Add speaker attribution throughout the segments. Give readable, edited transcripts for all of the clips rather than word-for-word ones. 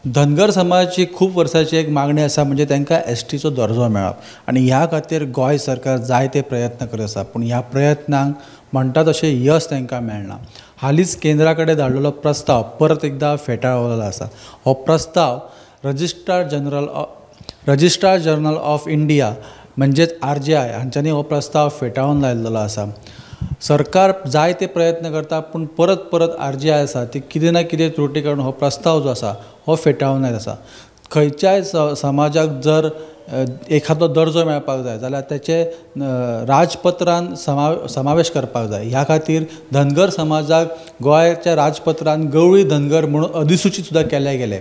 Speaker 1: धनगर समाजाची खूप वर्सांची एक मागणी आसा म्हणजे तांकां एसटीचो दर्जो मेळप आनी ह्या खातीर गोंय सरकार जायते प्रयत्न करीत आसा पूण ह्या प्रयत्नांक म्हणटा तशें यश तांकां मेळना। हालींच केंद्रा कडेन धाडलेलो प्रस्ताव परत एकदां फेटाळलेलो आसा। हो प्रस्ताव रजिस्ट्रार जनरल ऑफ इंडिया म्हणजेच RJI हांच्यांनी हो प्रस्ताव फेटाळून लायिल्लो आसा। सरकार जायते प्रयत्न करता पूण परत परत RJI आसा ती कितें ना कितें त्रुटी काडून हो प्रस्ताव जो आसा हो फेटाळून लायत आसा। खंयच्याय समाजाक जर एखादो दर्जो मेळपाक जाय जाल्यार तेचे राजपत्रांत समावेश करपाक जाय। ह्या खातीर धनगर समाजाक गोंयच्या राजपत्रांत गवळी धनगर म्हणून अधिसूचीत सुद्दां केले गेले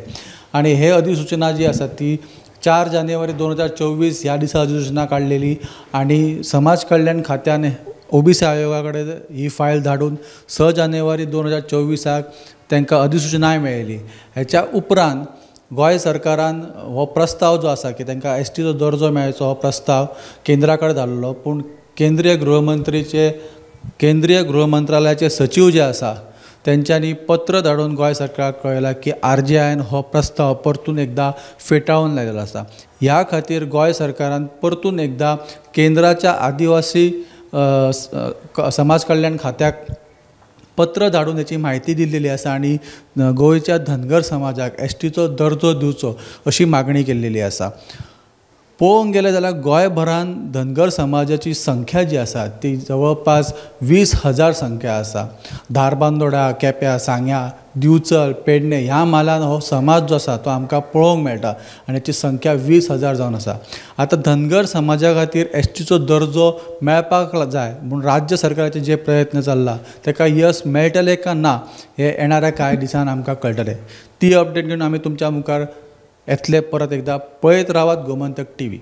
Speaker 1: आनी हे अधिसूचना जी आसा ती 4 जानेवारी 2024 ह्या दिसा अधिसूचना काडलेली आनी समाज कल्याण खात्यान OBC आयोगा कडेन ही फायल धाडून 6 जानेवारी 2024 तांकां अधिसूचनाय मेळिल्ली। हेच्या उपरांत गोंय सरकारान हो प्रस्ताव जो आसा की तांकां एसटीचो दर्जो मेळचो हो प्रस्ताव केंद्रा कडेन धाडलो पूण केंद्रीय गृह मंत्रालयाचे सचिव जे आसा तेंच्यांनी पत्र धाडून गोंय सरकाराक कळयलां की RJIन हो प्रस्ताव परतून एकदां फेटाळून लायलेलो आसा। ह्या खातीर गोंय सरकारान परतून एकदां केंद्राच्या आदिवासी समाज कल्याण खात्याक पत्र धाडून याची म्हायती दिल्ली आसा आनी गोंयच्या धनगर समाजाक एसटीचो दर्जो दिवचो अशी मागणी केल्ली आसा। पळोवंक गेले जाल्यार गोंयभरांत धनगर समाजाची संख्या जी आसा ती जवळपास 20,000 संख्या आसा। धारबांदोडा, केप्यां, सांग्या, दिवचल, पेडणे ह्या मालान हो समाज जो आसा तो आमकां पळोवंक मेळटा आनी हाची संख्या 20,000 जावन आसा। आतां धनगर समाजा खातीर एसटीचो दर्जो मेळपाक जाय म्हूण राज्य सरकाराचे जे प्रयत्न चल्ला ताका यश मेळटलें काय ना हे येणाऱ्या कांय दिसान आमकां कळटलें। ती अपडेट घेवन आमी तुमच्या मुखार येतले परत एकदां पळयत रावात गोमंतक TV।